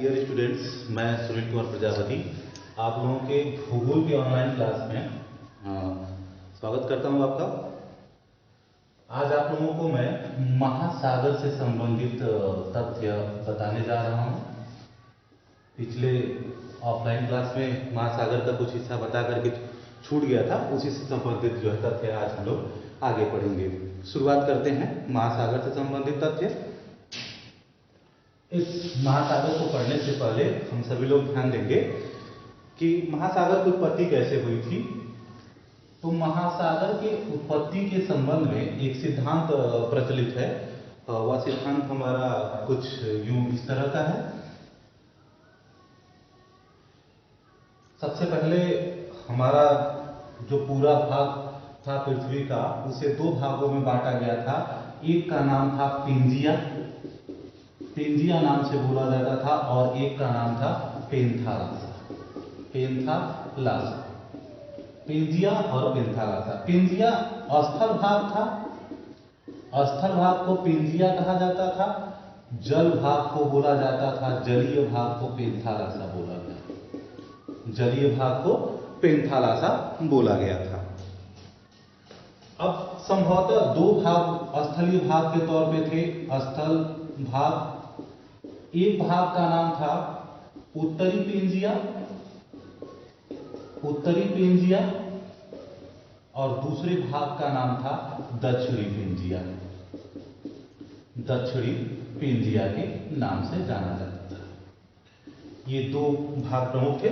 Dear students, मैं सुनील कुमार प्रजापति आप लोगों के भूगोल के ऑनलाइन क्लास में स्वागत करता हूं आपका। आज आप लोगों को मैं महासागर से संबंधित तथ्य बताने जा रहा हूं। पिछले ऑफलाइन क्लास में महासागर का कुछ हिस्सा बता करके छूट गया था, उसी से संबंधित जो है तथ्य आज हम लोग आगे पढ़ेंगे। शुरुआत करते हैं महासागर से संबंधित तथ्य। इस महासागर को पढ़ने से पहले हम सभी लोग ध्यान देंगे कि महासागर की उत्पत्ति कैसे हुई थी। तो महासागर के उत्पत्ति के संबंध में एक सिद्धांत प्रचलित है। वह सिद्धांत हमारा कुछ यूं इस तरह का है। सबसे पहले हमारा जो पूरा भाग था पृथ्वी का, उसे दो भागों में बांटा गया था। एक का नाम था पेंजिया, पेंजिया नाम से बोला जाता था, और एक का नाम था पेंथालासा, पेंथालासा। पेंजिया और पेंथालासा। पेंजिया स्थल भाग था, स्थल भाग को पेंजिया कहा जाता था। जल भाग को बोला जाता था, जलीय भाग को पेंथालासा बोला गया, जलीय भाग को पेंथालासा बोला गया था। अब संभवतः दो भाग स्थलीय भाग के तौर पे थे। स्थल भाग, एक भाग का नाम था उत्तरी पेंजिया, उत्तरी पेंजिया, और दूसरे भाग का नाम था दक्षिणी पेंजिया, दक्षिणी पेंजिया के नाम से जाना जाता था। ये दो भाग प्रमुख थे।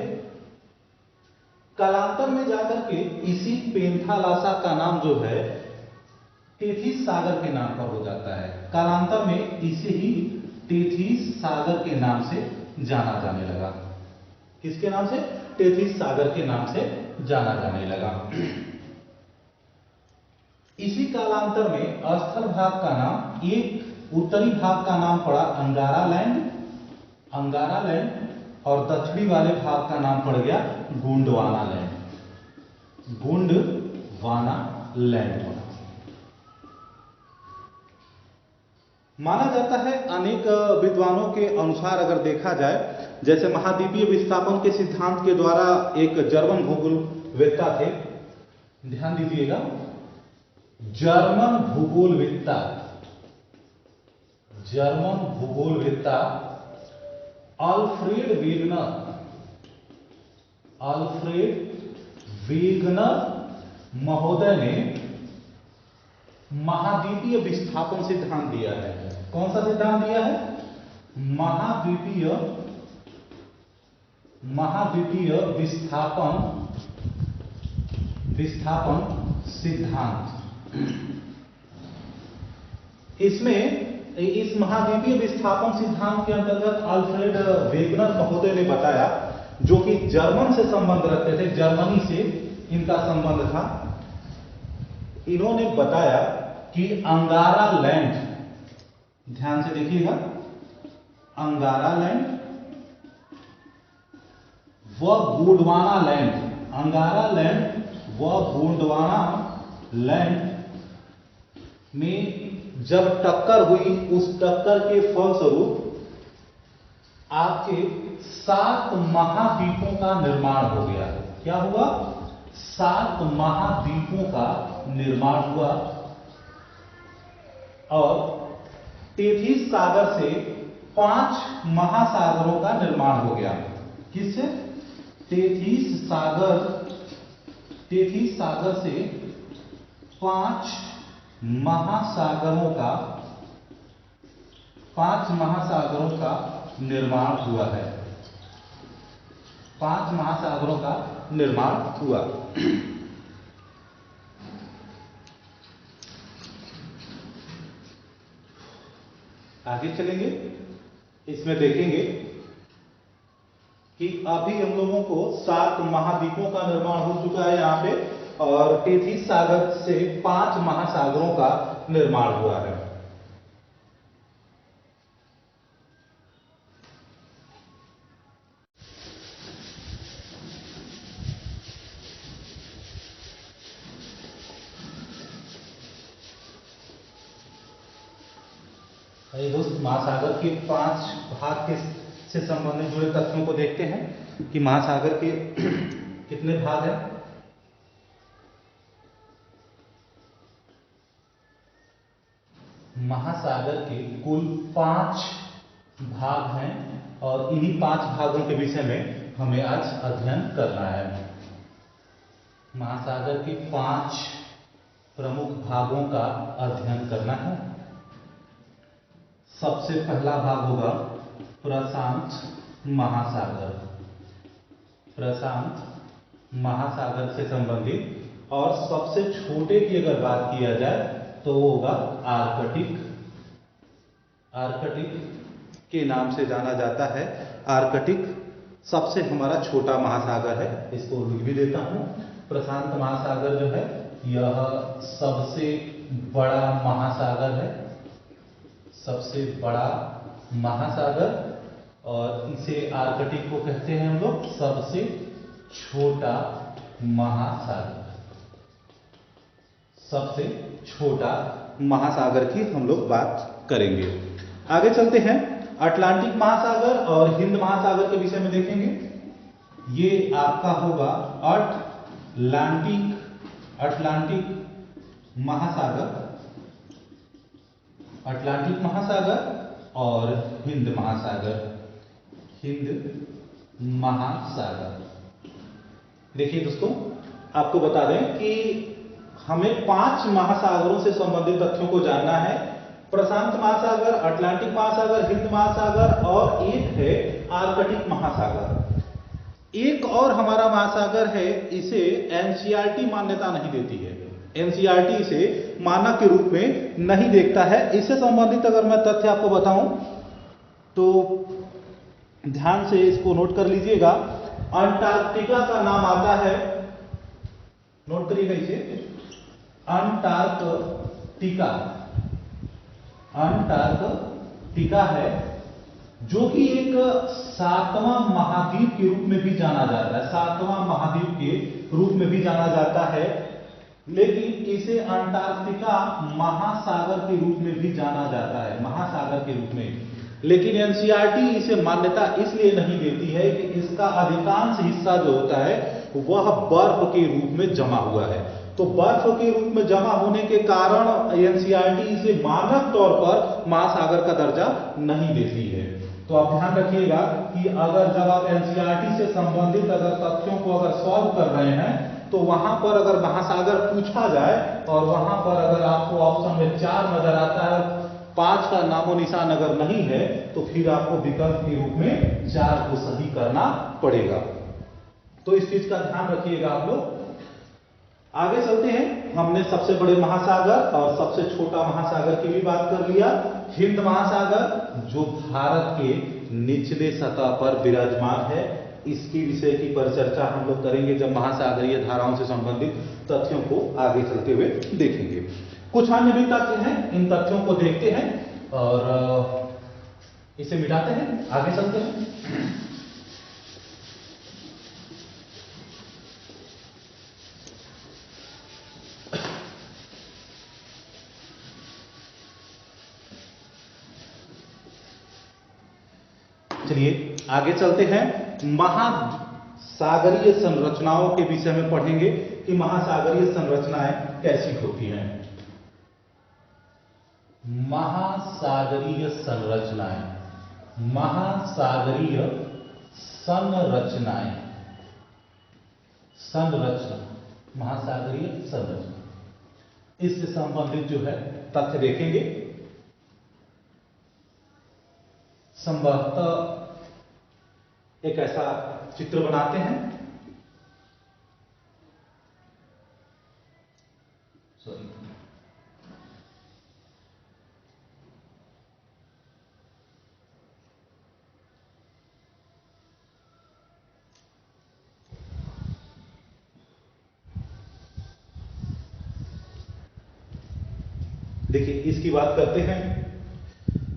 कालांतर में जाकर के इसी पेंथालासा का नाम जो है टेथिस सागर के नाम पर हो जाता है। कालांतर में इसे ही टेथिस सागर के नाम से जाना जाने लगा। किसके नाम से? टेथिस सागर के नाम से जाना जाने लगा। इसी कालांतर में स्थल भाग का नाम, एक उत्तरी भाग का नाम पड़ा अंगारा लैंड, अंगारा लैंड, और दक्षिणी वाले भाग का नाम पड़ गया गोंडवाना लैंड, गोंडवाना लैंड। माना जाता है अनेक विद्वानों के अनुसार, अगर देखा जाए, जैसे महाद्वीपीय विस्थापन के सिद्धांत के द्वारा एक जर्मन भूगोलवेत्ता थे, ध्यान दीजिएगा, जर्मन भूगोलवेत्ता, जर्मन भूगोलवेत्ता अल्फ्रेड वेगनर, अल्फ्रेड वेगनर महोदय ने महाद्वीपीय विस्थापन सिद्धांत दिया है। कौन सा सिद्धांत दिया है? महाद्वीपीय विस्थापन सिद्धांत। इसमें इस महाद्वीपीय विस्थापन सिद्धांत के अंतर्गत अल्फ्रेड वेगनर महोदय ने बताया, जो कि जर्मन से संबंध रखते थे, जर्मनी से इनका संबंध था। इन्होंने बताया कि अंगारा लैंड, ध्यान से देखिएगा, अंगारा लैंड व गोंडवाना लैंड, अंगारा लैंड व गोंडवाना लैंड में जब टक्कर हुई, उस टक्कर के फलस्वरूप आपके 7 महाद्वीपों का निर्माण हो गया। क्या हुआ? 7 महाद्वीपों का निर्माण हुआ, और टेथिस सागर से 5 महासागरों का निर्माण हो गया। किससे? टेथिस सागर से 5 महासागरों का निर्माण हुआ है। 5 महासागरों का निर्माण हुआ। आगे चलेंगे, इसमें देखेंगे कि अभी हम लोगों को 7 महाद्वीपों का निर्माण हो चुका है यहाँ पे, और टेथिस सागर से 5 महासागरों का निर्माण हुआ है। दोस्त, महासागर के 5 भाग के से संबंधित जुड़े तथ्यों को देखते हैं कि महासागर के कितने भाग हैं। महासागर के कुल 5 भाग हैं और इन्हीं 5 भागों के विषय में हमें आज अध्ययन करना है। महासागर के 5 प्रमुख भागों का अध्ययन करना है। सबसे पहला भाग होगा प्रशांत महासागर। प्रशांत महासागर से संबंधित और सबसे छोटे की अगर बात किया जाए तो वो होगा आर्कटिक। आर्कटिक के नाम से जाना जाता है। आर्कटिक सबसे हमारा छोटा महासागर है। इसको लिख भी देता हूं। प्रशांत महासागर जो है यह सबसे बड़ा महासागर है, सबसे बड़ा महासागर, और इसे आर्कटिक को कहते हैं हम लोग सबसे छोटा महासागर। सबसे छोटा महासागर की हम लोग बात करेंगे। आगे चलते हैं। अटलांटिक महासागर और हिंद महासागर के विषय में देखेंगे। ये आपका होगा अटलांटिक महासागर, अटलांटिक महासागर और हिंद महासागर। हिंद महासागर। देखिए दोस्तों, आपको बता दें कि हमें 5 महासागरों से संबंधित तथ्यों को जानना है। प्रशांत महासागर, अटलांटिक महासागर, हिंद महासागर और एक है आर्कटिक महासागर। एक और हमारा महासागर है, इसे एनसीईआरटी मान्यता नहीं देती है। एनसीईआरटी इसे मानक के रूप में नहीं देखता है। इससे संबंधित अगर मैं तथ्य आपको बताऊं तो ध्यान से इसको नोट कर लीजिएगा। अंटार्कटिका का नाम आता है, नोट करिएगा इसे, अंटार्कटिका। अंटार्कटिका है जो कि एक 7वां महाद्वीप के रूप में भी जाना जाता है। 7वां महाद्वीप के रूप में भी जाना जाता है, लेकिन इसे अंटार्कटिका महासागर के रूप में भी जाना जाता है, महासागर के रूप में। लेकिन एनसीईआरटी इसे मान्यता इसलिए नहीं देती है कि इसका अधिकांश हिस्सा जो होता है वह बर्फ के रूप में जमा हुआ है। तो बर्फ के रूप में जमा होने के कारण एनसीईआरटी इसे मानक तौर पर महासागर का दर्जा नहीं देती है। तो आप ध्यान रखिएगा कि अगर जब आप एनसीईआरटी से संबंधित अगर तथ्यों को अगर सॉल्व कर रहे हैं तो वहां पर अगर महासागर पूछा जाए और वहां पर अगर आपको ऑप्शन में 4 नजर आता है, 5 का नामो निशान अगर नहीं है तो फिर आपको विकल्प के रूप में 4 को सही करना पड़ेगा। तो इस चीज का ध्यान रखिएगा आप लोग। आगे चलते हैं। हमने सबसे बड़े महासागर और सबसे छोटा महासागर की भी बात कर लिया। हिंद महासागर जो भारत के निचले सतह पर विराजमान है, इसकी विषय की परिचर्चा हम लोग करेंगे जब महासागरीय धाराओं से संबंधित तथ्यों को आगे चलते हुए देखेंगे। कुछ अन्य भी तथ्य हैं, इन तथ्यों को देखते हैं और इसे मिटाते हैं, आगे चलते हैं। चलिए आगे चलते हैं। महासागरीय संरचनाओं के विषय में पढ़ेंगे कि महासागरीय संरचनाएं कैसी होती हैं। महासागरीय संरचनाएं, महासागरीय संरचनाएं, संरचना, महासागरीय संरचना, इससे संबंधित जो है तथ्य देखेंगे। संभवतः एक ऐसा चित्र बनाते हैं। सॉरी, देखिए इसकी बात करते हैं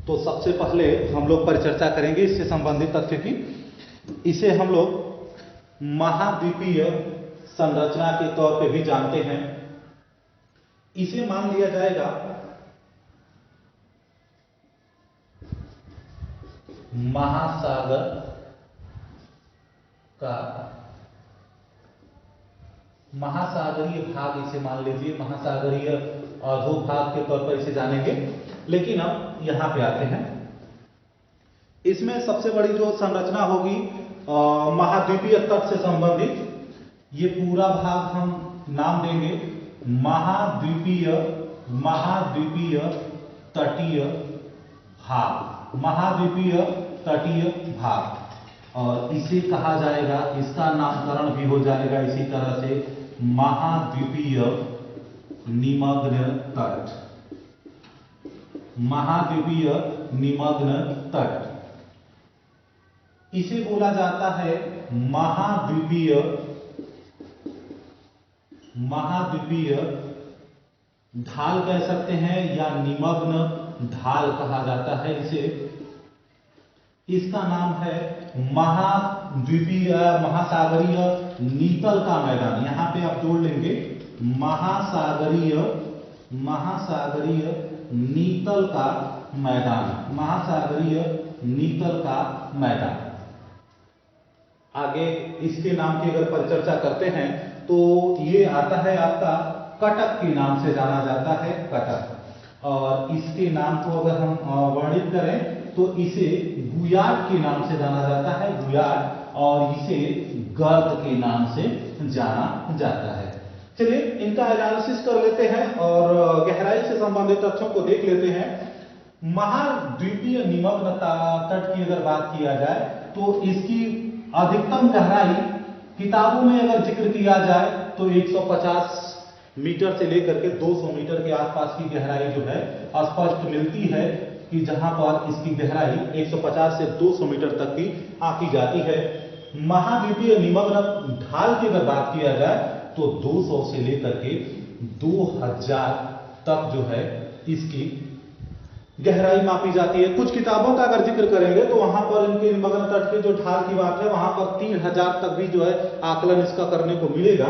तो सबसे पहले हम लोग परिचर्चा करेंगे इससे संबंधित तथ्य की। इसे हम लोग महाद्वीपीय संरचना के तौर पे भी जानते हैं। इसे मान लिया जाएगा महासागर का महासागरीय भाग इसे मान लीजिए, महासागरीय अधोभाग के तौर पर इसे जानेंगे। लेकिन अब यहां पे आते हैं, इसमें सबसे बड़ी जो संरचना होगी महाद्वीपीय तट से संबंधित, ये पूरा भाग हम नाम देंगे महाद्वीपीय तटीय भाग, महाद्वीपीय तटीय भाग, और इसे कहा जाएगा, इसका नामकरण भी हो जाएगा इसी तरह से महाद्वीपीय निमग्न तट, महाद्वीपीय निमग्न तट। इसे बोला जाता है महाद्वीपीय ढाल कह सकते हैं, या निमग्न ढाल कहा जाता है इसे। इसका नाम है महाद्वीपीय महासागरीय नीतल का मैदान। यहां पे आप जोड़ लेंगे महासागरीय नीतल का मैदान, महासागरीय नीतल का मैदान। आगे इसके नाम की अगर परिचर्चा करते हैं तो ये आता है आपका कटक के नाम से जाना जाता है, कटक। और इसके नाम को अगर हम वर्णित करें तो इसे गुयाट के नाम से जाना जाता है, गुयाट, और इसे गर्द के नाम से जाना जाता है। चलिए इनका एनालिसिस कर लेते हैं और गहराई से संबंधित तथ्यों को देख लेते हैं। महाद्वीपीय निमग्न तट की अगर बात किया जाए तो इसकी अधिकतम गहराई किताबों में अगर जिक्र किया जाए तो 150 मीटर से लेकर के 200 मीटर के आसपास की गहराई जो है स्पष्ट मिलती है, कि जहां पर इसकी गहराई 150 से 200 मीटर तक की आंकी जाती है। महाद्वीपीय निमग्न ढाल की अगर बात किया जाए तो 200 से लेकर के 2000 तक जो है इसकी गहराई मापी जाती है। कुछ किताबों का अगर जिक्र करेंगे तो वहां पर इनके निमग्न तट के जो ढाल की बात है वहां पर 3000 तक भी जो है आकलन इसका करने को मिलेगा।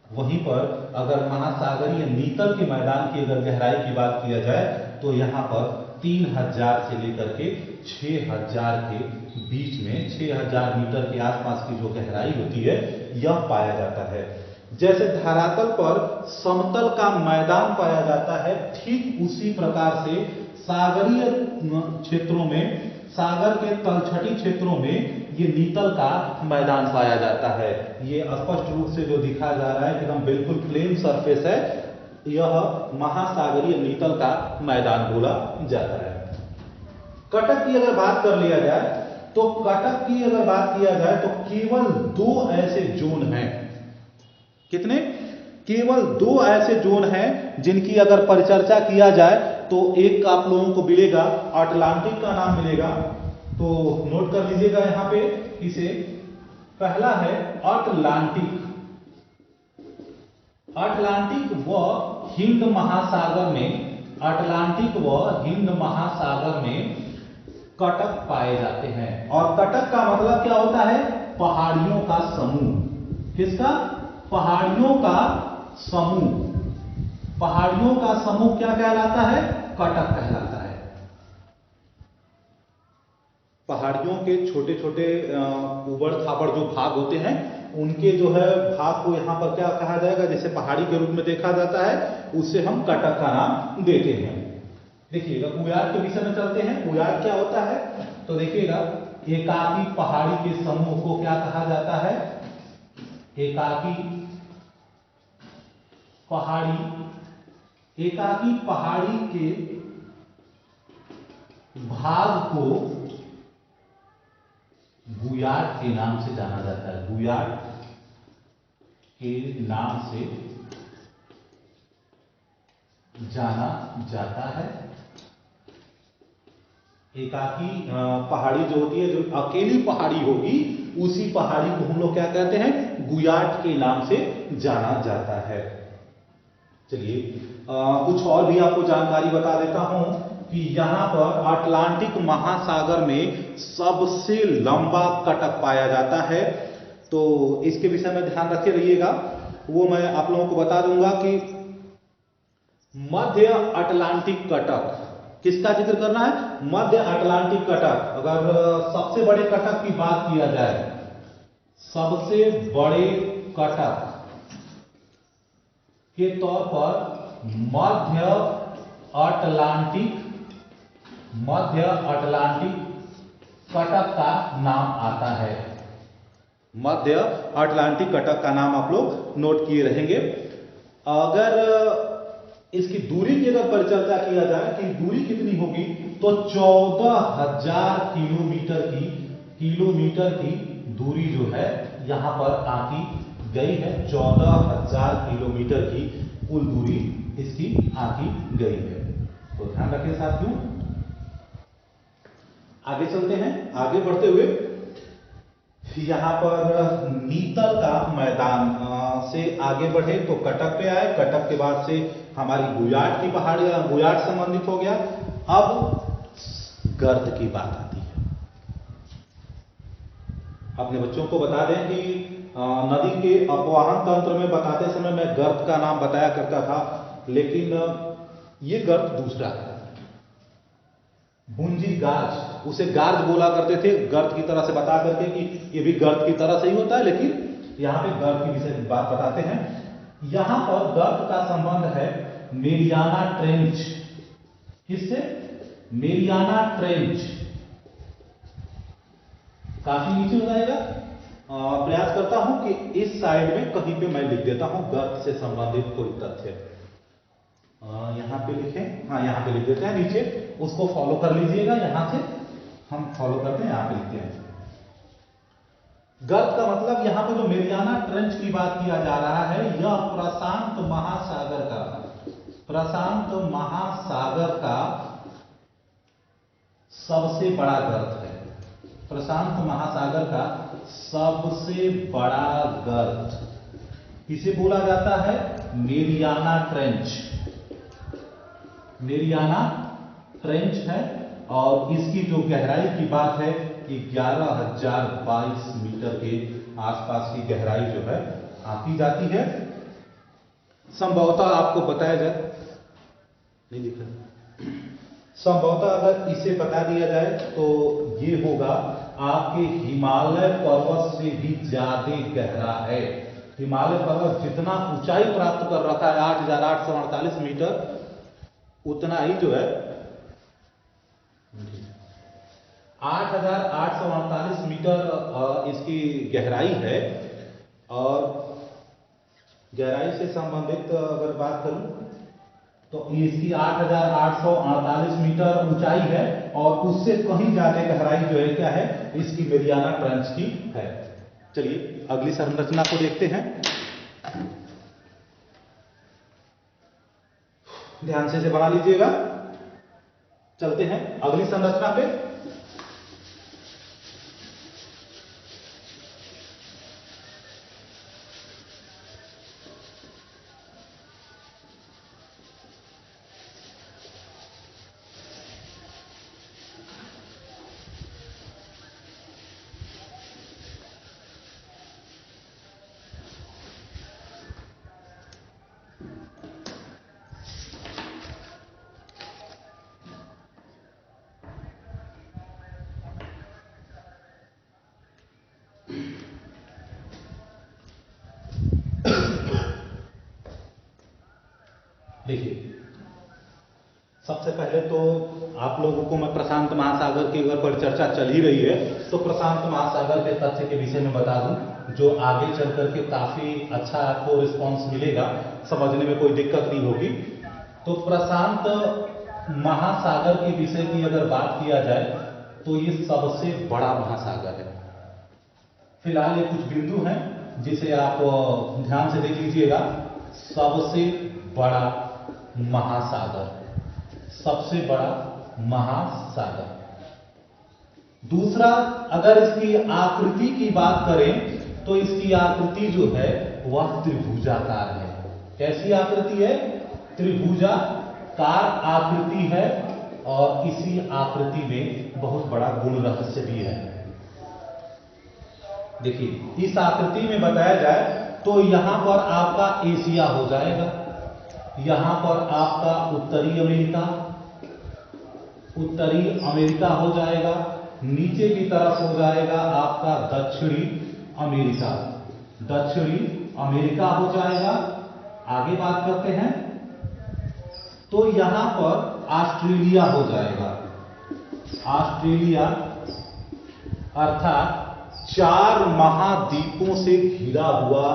वहीं पर अगर महासागरीय नीतल के मैदान की अगर गहराई की बात किया जाए तो यहां पर 3000 से लेकर के 6000 के बीच में 6000 मीटर के आसपास की जो गहराई होती है यह पाया जाता है। जैसे धरातल पर समतल का मैदान पाया जाता है, ठीक उसी प्रकार से सागरीय क्षेत्रों में, सागर के तलछटी क्षेत्रों में ये नीतल का मैदान पाया जाता है। ये स्पष्ट रूप से जो दिखा जा रहा है एकदम बिल्कुल प्लेन सरफेस है, यह महासागरीय नीतल का मैदान बोला जाता है। कटक की अगर बात कर लिया जाए तो कटक की अगर बात किया जाए तो केवल 2 ऐसे जोन हैं। कितने? केवल 2 ऐसे जोन हैं जिनकी अगर परिचर्चा किया जाए तो एक आप लोगों को मिलेगा अटलांटिक का नाम मिलेगा, तो नोट कर लीजिएगा यहां पे इसे। पहला है अटलांटिक। अटलांटिक व हिंद महासागर में, अटलांटिक व हिंद महासागर में कटक पाए जाते हैं। और कटक का मतलब क्या होता है? पहाड़ियों का समूह। किसका? पहाड़ियों का समूह। पहाड़ियों का समूह क्या कहलाता है? कटक कहलाता है। पहाड़ियों के छोटे छोटे उबड़ खाबड़ जो भाग होते हैं उनके जो है भाग को यहां पर क्या कहा जाएगा, जैसे पहाड़ी के रूप में देखा जाता है, उससे हम कटक का नाम देते हैं। देखिएगा गुयाट के विषय में चलते हैं। गुयाट क्या होता है तो देखिएगा, एकाकी पहाड़ी के समूह को क्या कहा जाता है? एकाकी पहाड़ी। एकाकी पहाड़ी के भाग को गुयाट के नाम से जाना जाता है। गुयाट के नाम से जाना जाता है। एकाकी पहाड़ी जो होती है, जो अकेली पहाड़ी होगी, उसी पहाड़ी को हम लोग क्या कहते हैं? गुयाट के नाम से जाना जाता है। चलिए कुछ और भी आपको जानकारी बता देता हूं कि यहां पर अटलांटिक महासागर में सबसे लंबा कटक पाया जाता है। तो इसके विषय में ध्यान रखे रहिएगा, वो मैं आप लोगों को बता दूंगा कि मध्य अटलांटिक कटक, किसका जिक्र करना है? मध्य अटलांटिक कटक। अगर सबसे बड़े कटक की बात किया जाए, सबसे बड़े कटक के तौर पर मध्य अटलांटिक कटक का नाम आता है। मध्य अटलांटिक कटक का नाम आप लोग नोट किए रहेंगे। अगर इसकी दूरी की अगर परिचर्चा किया जाए कि दूरी कितनी होगी, तो 14,000 किलोमीटर की दूरी जो है यहां पर आकी गई है। 14,000 किलोमीटर की कुल दूरी इसकी आकी गई है। तो ध्यान रखिए साथियों। आगे चलते हैं। आगे बढ़ते हुए यहां पर नीतल का मैदान से आगे बढ़े तो कटक पे आए। कटक के बाद से हमारी गुयाट की पहाड़ियां, गुयाट संबंधित हो गया। अब गर्त की बात आती है। अपने बच्चों को बता दें कि नदी के अपवाहन तंत्र में बताते समय मैं गर्त का नाम बताया करता था, लेकिन ये गर्त दूसरा है। भुंजी गाज, उसे गार्ज बोला करते थे, गर्त की तरह से बता करके कि ये भी गर्त की तरह से ही होता है, लेकिन यहां पे गर्त की विषय बात बताते हैं। यहां पर गर्त का संबंध है मेरियाना ट्रेंच। किससे? Mariana trench. काफी नीचे हो जाएगा। प्रयास करता हूं कि इस साइड में कहीं पे मैं लिख देता हूं गर्त से संबंधित कोई तथ्य। यहां पे लिखें, हाँ यहां पे लिख देते हैं नीचे, उसको फॉलो कर लीजिएगा। यहां से हम फॉलो करते हैं, यहां पे लिखते हैं। गर्त का मतलब यहां पे जो मेरियाना ट्रेंच की बात किया जा रहा है, यह प्रशांत महासागर का सबसे बड़ा गर्त है। प्रशांत महासागर का सबसे बड़ा गर्त किसे बोला जाता है? Mariana trench. मेरियाना ट्रेंच है और इसकी जो गहराई की बात है कि 11,022 मीटर के आसपास की गहराई जो है आती जाती है। संभवतः आपको बताया जाए, नहीं लिखा, संभवतः अगर इसे बता दिया जाए तो ये होगा आपके हिमालय पर्वत से भी ज्यादा गहरा है। हिमालय पर्वत जितना ऊंचाई प्राप्त कर रखा है 8,848 मीटर, उतना ही जो है 8,848 मीटर इसकी गहराई है। और गहराई से संबंधित अगर बात करूं तो इसकी 8,848 मीटर ऊंचाई है और उससे कहीं ज्यादा गहराई जो है क्या है, इसकी मेरियाना ट्रेंच की है। चलिए अगली संरचना को देखते हैं। ध्यान से इसे बना लीजिएगा। चलते हैं अगली संरचना पे। देखिए सबसे पहले तो आप लोगों को मैं प्रशांत महासागर की अगर परिचर्चा चल ही रही है तो प्रशांत महासागर के तथ्य के विषय में बता दूं, जो आगे चल करके काफी अच्छा आपको रिस्पांस मिलेगा, समझने में कोई दिक्कत नहीं होगी। तो प्रशांत महासागर के विषय की अगर बात किया जाए तो ये सबसे बड़ा महासागर है। फिलहाल ये कुछ बिंदु हैं जिसे आप ध्यान से देख लीजिएगा। सबसे बड़ा महासागर, सबसे बड़ा महासागर। दूसरा, अगर इसकी आकृति की बात करें तो इसकी आकृति जो है वह त्रिभुजाकार है। कैसी आकृति है? त्रिभुजाकार आकृति है। और इसी आकृति में बहुत बड़ा गुण रहस्य भी है। देखिए इस आकृति में बताया जाए तो यहां पर आपका एशिया हो जाएगा, यहां पर आपका उत्तरी अमेरिका, उत्तरी अमेरिका हो जाएगा, नीचे की तरफ हो जाएगा आपका दक्षिणी अमेरिका, दक्षिणी अमेरिका हो जाएगा। आगे बात करते हैं तो यहां पर ऑस्ट्रेलिया हो जाएगा, ऑस्ट्रेलिया अर्थात 4 महाद्वीपों से घिरा हुआ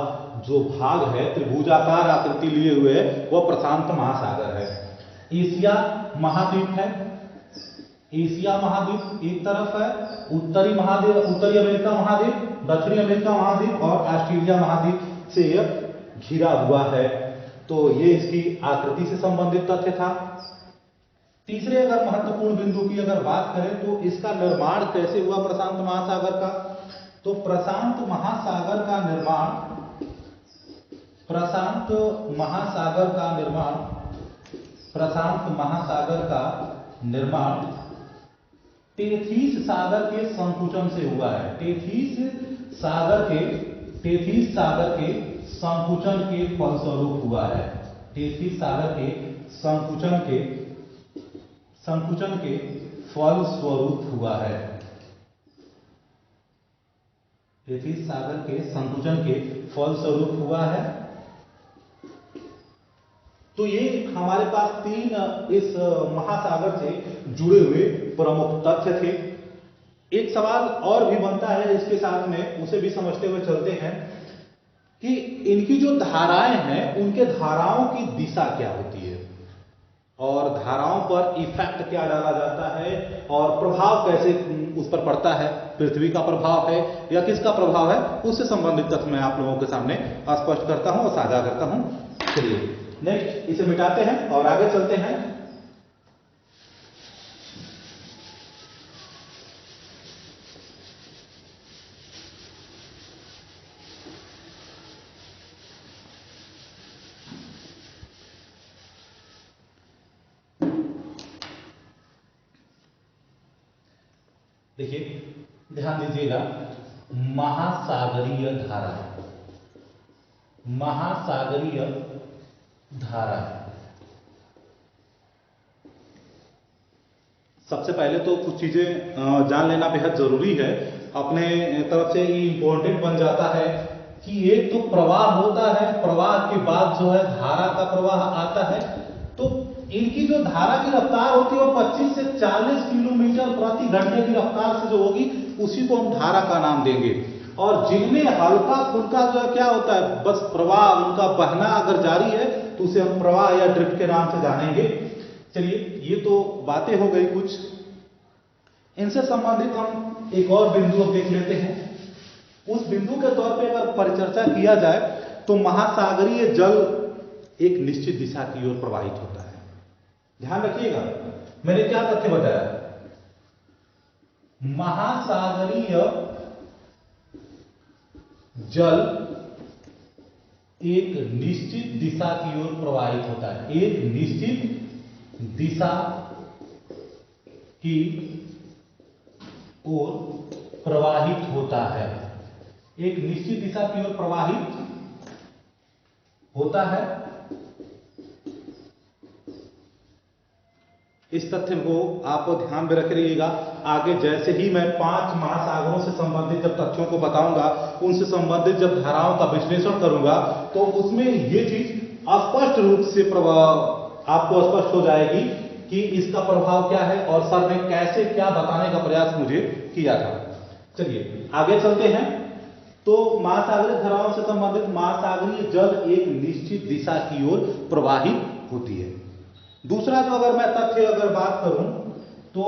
जो भाग है, त्रिभुजाकार आकृति लिए हुए है, वह प्रशांत महासागर है। एशिया महाद्वीप है, एशिया महाद्वीप एक तरफ है, उत्तरी महाद्वीप, उत्तरी अमेरिका महाद्वीप, दक्षिणी अमेरिका महाद्वीप और ऑस्ट्रेलिया महाद्वीप से यह घिरा हुआ है। तो ये इसकी आकृति से संबंधित तथ्य था। तीसरे अगर महत्वपूर्ण बिंदु की अगर बात करें तो इसका निर्माण कैसे हुआ प्रशांत महासागर का, तो प्रशांत महासागर का निर्माण, प्रशांत महासागर का निर्माण, प्रशांत महासागर का निर्माण टेथिस सागर के संकुचन से हुआ है। टेथिस सागर के संकुचन के फलस्वरूप हुआ है। टेथिस सागर के संकुचन के फलस्वरूप हुआ है। टेथिस सागर के संकुचन के फलस्वरूप हुआ है। तो ये हमारे पास 3 इस महासागर से जुड़े हुए प्रमुख तथ्य थे। एक सवाल और भी बनता है इसके साथ में, उसे भी समझते हुए चलते हैं कि इनकी जो धाराएं हैं उनके धाराओं की दिशा क्या होती है और धाराओं पर इफेक्ट क्या डाला जाता है और प्रभाव कैसे उस पर पड़ता है, पृथ्वी का प्रभाव है या किसका प्रभाव है, उससे संबंधित तथ्य मैं आप लोगों के सामने स्पष्ट करता हूं और साझा करता हूं। चलिए नेक्स्ट इसे मिटाते हैं और आगे चलते हैं। देखिए ध्यान दीजिएगा, महासागरीय धारा, महासागरीय धारा। सबसे पहले तो कुछ चीजें जान लेना बेहद जरूरी है, अपने तरफ से ये इंपॉर्टेंट बन जाता है कि एक तो प्रवाह होता है, प्रवाह के बाद जो है धारा का प्रवाह आता है। तो इनकी जो धारा की रफ्तार होती है वो 25 से 40 किलोमीटर प्रति घंटे की रफ्तार से जो होगी उसी को हम धारा का नाम देंगे। और जिनमें हल्का फुल्का जो है क्या होता है, बस प्रवाह उनका बहना अगर जारी है तो उसे हम प्रवाह या ड्रिफ्ट के नाम से जानेंगे। चलिए ये तो बातें हो गई कुछ, इनसे संबंधित हम एक और बिंदु अब देख लेते हैं। उस बिंदु के तौर पे अगर परिचर्चा किया जाए तो महासागरीय जल एक निश्चित दिशा की ओर प्रवाहित होता है। ध्यान रखिएगा मैंने क्या तथ्य बताया, महासागरीय जल एक निश्चित दिशा की ओर प्रवाहित होता है, एक निश्चित दिशा की ओर प्रवाहित होता है, एक निश्चित दिशा की ओर प्रवाहित होता है। इस तथ्य को आप ध्यान में रख रखिएगा। आगे जैसे ही मैं 5 महासागरों से संबंधित जब तथ्यों को बताऊंगा, उनसे संबंधित जब धाराओं का विश्लेषण करूंगा तो उसमें ये चीज स्पष्ट रूप से आपको स्पष्ट हो जाएगी कि इसका प्रभाव क्या है और सर ने कैसे क्या बताने का प्रयास मुझे किया था। चलिए आगे चलते हैं। तो महासागरीय धाराओं से संबंधित महासागरीय जल एक निश्चित दिशा की ओर प्रवाहित होती है। दूसरा जो अगर मैं तथ्य अगर बात करूं तो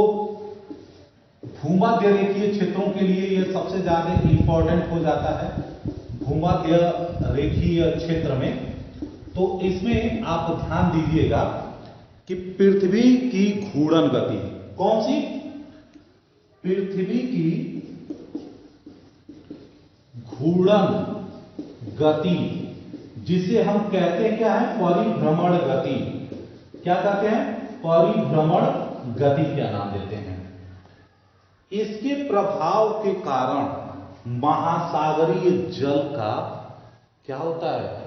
भूमध्य रेखीय क्षेत्रों के लिए यह सबसे ज्यादा इंपॉर्टेंट हो जाता है। भूमध्य रेखीय क्षेत्र में तो इसमें आप ध्यान दीजिएगा कि पृथ्वी की घूर्णन गति, कौन सी, पृथ्वी की घूर्णन गति, जिसे हम कहते हैं क्या है, परिभ्रमण गति। क्या कहते हैं, परिभ्रमण गति क्या नाम देते हैं। इसके प्रभाव के कारण महासागरीय जल का क्या होता है,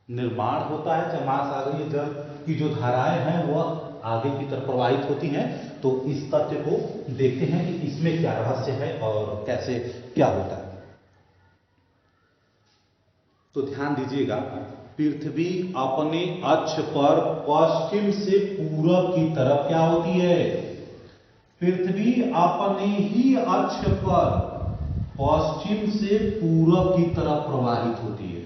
निर्माण होता है। चाहे महासागरीय जल की जो धाराएं हैं वह आगे की तरफ प्रवाहित होती हैं। तो इस तथ्य को देखते हैं कि इसमें क्या रहस्य है और कैसे क्या होता है। तो ध्यान दीजिएगा, पृथ्वी अपने अक्ष पर पश्चिम से पूरब की तरफ क्या होती है? पृथ्वी अपने ही अक्ष पर पश्चिम से पूरब की तरफ प्रवाहित होती है।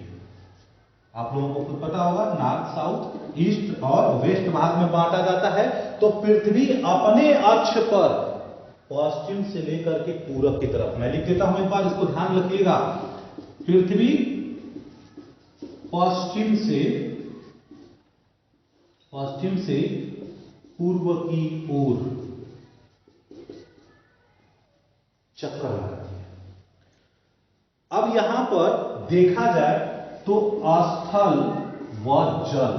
आप लोगों को खुद पता होगा, नॉर्थ, साउथ, ईस्ट और वेस्ट भाग में बांटा जाता है। तो पृथ्वी अपने अक्ष पर पश्चिम से लेकर के पूरब की तरफ, मैं लिख देता हूं एक बार, इसको ध्यान रखिएगा। पृथ्वी पश्चिम से पूर्व की ओर चक्कर लगाती है। अब यहां पर देखा जाए तो स्थल व जल,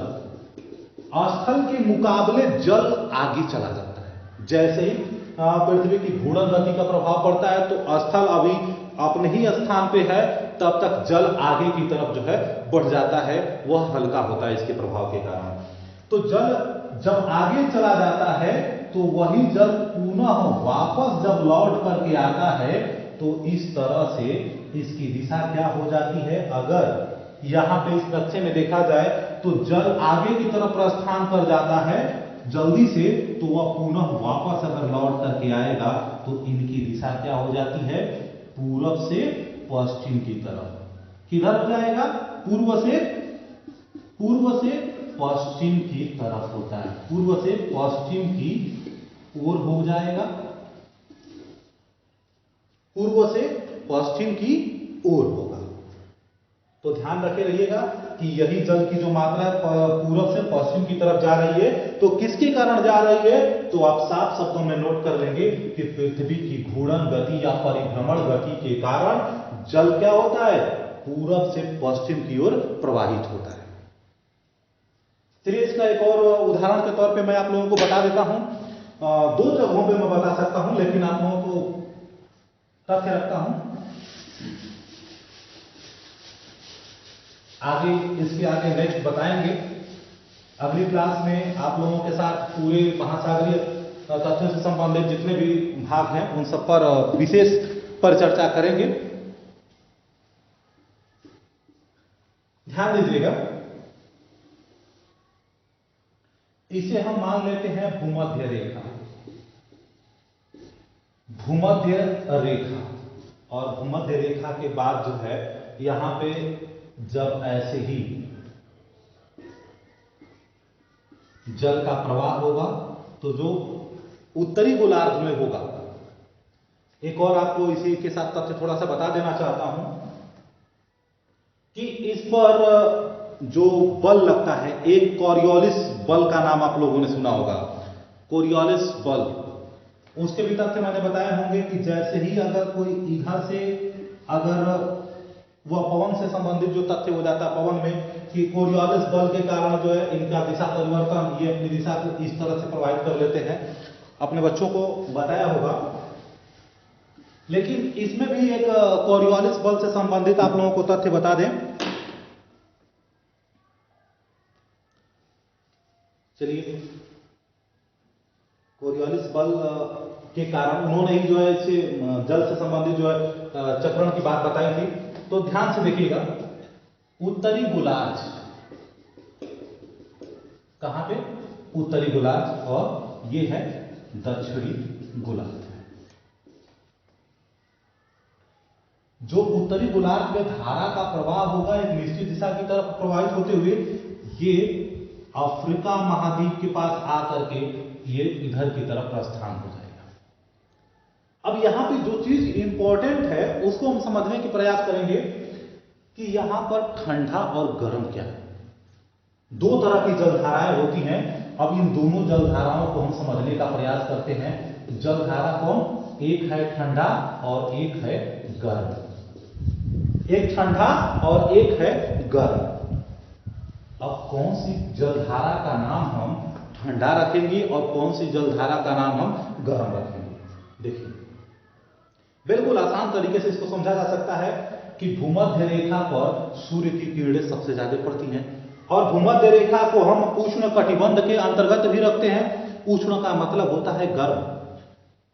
स्थल के मुकाबले जल आगे चला जाता है। जैसे ही पृथ्वी की घूर्णन गति का प्रभाव पड़ता है तो स्थल अभी अपने ही स्थान पे है, तब तक जल आगे की तरफ जो है बढ़ जाता है, वह हल्का होता है इसके प्रभाव के कारण। तो जल जब आगे चला जाता है तो वही जल पुनः वापस जब लौट करके आता है तो इस तरह से इसकी दिशा क्या हो जाती है? अगर यहां पे इस नक्शे में देखा जाए तो जल आगे की तरफ प्रस्थान कर जाता है जल्दी से, तो वह पुनः वापस अगर लौट करके आएगा तो इनकी दिशा क्या हो जाती है? पूरब से पश्चिम की तरफ। किधर हो जाएगा? पूर्व से पश्चिम की तरफ होता है, पूर्व से पश्चिम की ओर हो जाएगा, पूर्व से पश्चिम की ओर होगा। तो ध्यान रखे रहिएगा कि यही जल की जो मात्रा पूरब से पश्चिम की तरफ जा रही है, तो किसके कारण जा रही है? तो आप साफ शब्दों में नोट कर लेंगे कि पृथ्वी की घूर्णन गति या परिभ्रमण गति के कारण जल क्या होता है? पूरब से पश्चिम की ओर प्रवाहित होता है। चलिए इसका एक और उदाहरण के तौर पे मैं आप लोगों को बता देता हूं। दो जगहों पे मैं बता सकता हूं, लेकिन आप लोगों को तथ्य रखता हूं, आगे इसके आगे नेक्स्ट बताएंगे। अगली क्लास में आप लोगों के साथ पूरे महासागरीय तथ्यों से संबंधित जितने भी भाग हैं उन सब पर विशेष पर चर्चा करेंगे। ध्यान दीजिएगा, इसे हम मान लेते हैं भूमध्य रेखा। भूमध्य रेखा और भूमध्य रेखा के बाद जो है यहां पे जब ऐसे ही जल का प्रवाह होगा तो जो उत्तरी गोलार्ध में होगा, एक और आपको इसी के साथ तथ्य थोड़ा सा बता देना चाहता हूं कि इस पर जो बल लगता है, एक कोरियोलिस बल का नाम आप लोगों ने सुना होगा, कोरियोलिस बल, उसके भी तथ्य मैंने बताए होंगे कि जैसे ही अगर कोई इधर से अगर वह पवन से संबंधित जो तथ्य हो जाता है पवन में, कि कोरियोलिस बल के कारण जो है इनका दिशा परिवर्तन, ये अपनी दिशा को इस तरह से प्रभावित कर लेते हैं, अपने बच्चों को बताया होगा। लेकिन इसमें भी एक कोरियोलिस बल से संबंधित आप लोगों को तथ्य बता दें। चलिए, कोरियोलिस बल के कारण उन्होंने ही जो है इसे जल से संबंधित जो है चक्रण की बात बताई थी। तो ध्यान से देखिएगा, उत्तरी गोलार्ध, कहां पे? उत्तरी गोलार्ध, और ये है दक्षिणी गोलार्ध। जो उत्तरी गोलार्ध में धारा का प्रवाह होगा एक निश्चित दिशा की तरफ प्रवाहित होते हुए ये अफ्रीका महाद्वीप के पास आकर के ये इधर की तरफ प्रस्थान हो जाएगा। अब यहां पे जो चीज इंपॉर्टेंट है उसको हम समझने की प्रयास करेंगे कि यहां पर ठंडा और गर्म क्या है। दो तरह की जलधाराएं होती हैं। अब इन दोनों जलधाराओं को हम समझने का प्रयास करते हैं। जलधारा कौन? एक है ठंडा और एक है गर्म। एक ठंडा और एक है गर्म। अब कौन सी जलधारा का नाम हम ठंडा रखेंगे और कौन सी जलधारा का नाम हम गर्म रखेंगे? देखिए, बिल्कुल आसान तरीके से इसको समझा जा सकता है कि भूमध्य रेखा पर सूर्य की किरणें सबसे ज्यादा पड़ती हैं और भूमध्य रेखा को हम उष्ण कटिबंध के अंतर्गत भी रखते हैं। उष्ण का मतलब होता है गर्म।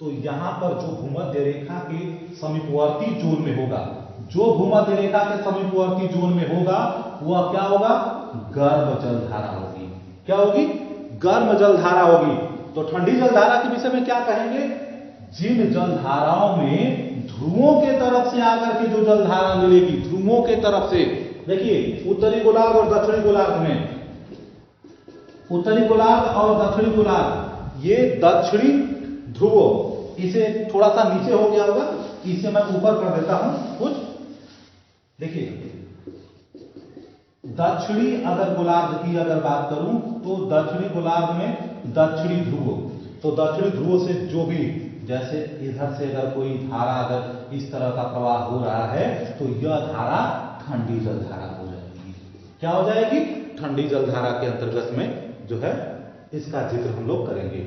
तो यहां पर जो भूमध्य रेखा के समीपवर्ती जोन में होगा, जो भूमध्य रेखा के समीपवर्ती जोन में होगा वह क्या होगा, गर्म जलधारा होगी। क्या होगी, गर्म जलधारा होगी। तो ठंडी जलधारा के विषय में क्या कहेंगे, जिन जलधाराओं में ध्रुवों के तरफ से आकर के जो जलधारा मिलेगी, ध्रुवों के तरफ से, देखिए उत्तरी गोलार्ध और दक्षिणी गोलार्ध में, उत्तरी गोलार्ध और दक्षिणी गोलार्ध, ये दक्षिणी ध्रुव, इसे थोड़ा सा नीचे हो गया होगा, इसे मैं ऊपर कर देता हूं कुछ। देखिए दक्षिणी अगर गोलार्ध की अगर बात करूं तो दक्षिणी गोलार्ध में दक्षिणी ध्रुव, तो दक्षिणी ध्रुव से जो भी, जैसे इधर से अगर कोई धारा अगर इस तरह का प्रवाह हो रहा है तो यह धारा ठंडी जलधारा हो जाएगी। क्या हो जाएगी, ठंडी जलधारा के अंतर्गत में जो है इसका जिक्र हम लोग करेंगे।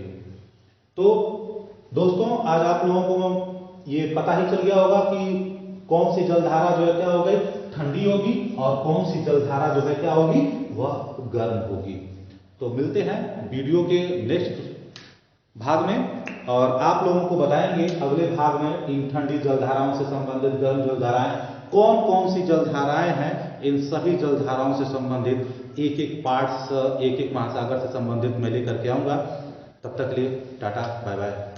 तो दोस्तों आज आप लोगों को ये पता ही चल गया होगा कि कौन सी जलधारा जो है क्या हो गई, ठंडी होगी, और कौन सी जलधारा जो है क्या होगी, वह गर्म होगी। तो मिलते हैं वीडियो के नेक्स्ट भाग में, और आप लोगों को बताएंगे अगले भाग में इन ठंडी जलधाराओं से संबंधित गर्म जलधाराएं कौन कौन सी जलधाराएं हैं। इन सभी जलधाराओं से संबंधित एक एक पार्ट्स, एक एक महासागर से संबंधित मैं लेकर के आऊंगा। तब तक के लिए टाटा बाय बाय।